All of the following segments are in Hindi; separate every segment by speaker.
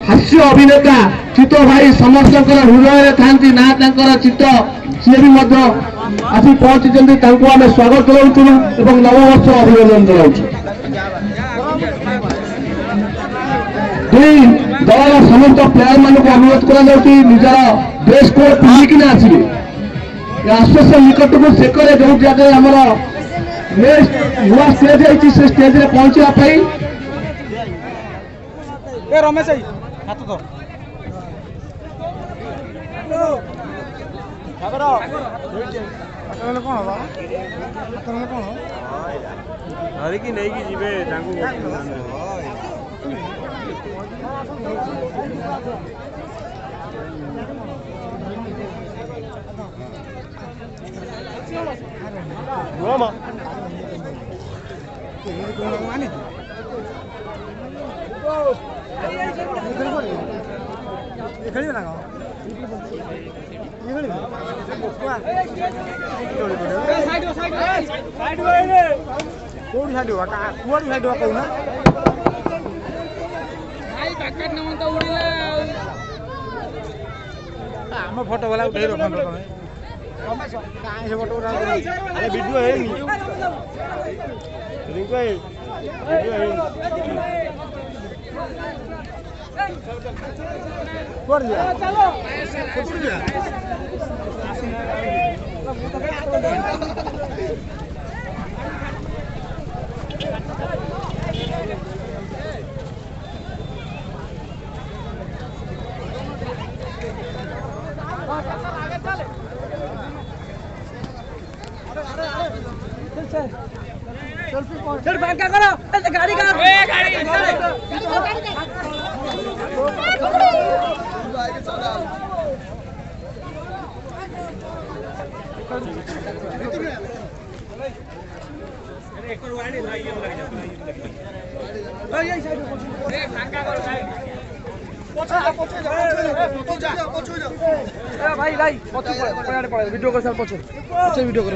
Speaker 1: हास्य अभिनेता चित्त भाई समस्त हृदय था ना चित्त सी भी आसी पहुंची आम स्वागत कराऊँ नववर्ष अभिनंदन कराऊँ। दल समस्त प्लेयर मान अनुरोध कर निजर ड्रेस कोड पिंधिकिना आसवे आश्वास निकट को सेकरे जो जगह आम नुआ स्टेज है से स्टेज रे पहुंचापी
Speaker 2: रमेश हाथ तो
Speaker 3: धरिकी नहीं कि जीवे आम फोटो वाला उठे रख फोटो वीडियो है गाड़ी भाई भाई वीडियो कर पचे वीडियो कर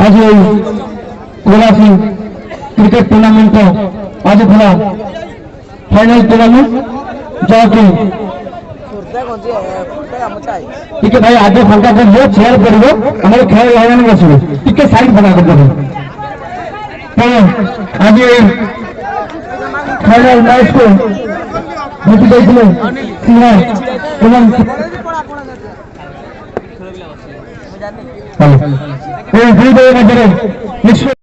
Speaker 3: आज क्रिकेट टूर्नामेंट आज भला फाइनल टूर्नामेंट जहाँकि टिके भाई आगे फांका कर दियो चेयर पड़ो हमारे खेल लाइन में बसो टिके साइड बना कर दो आज फाइनल मैच को जीत गए सिंह एवं हेलो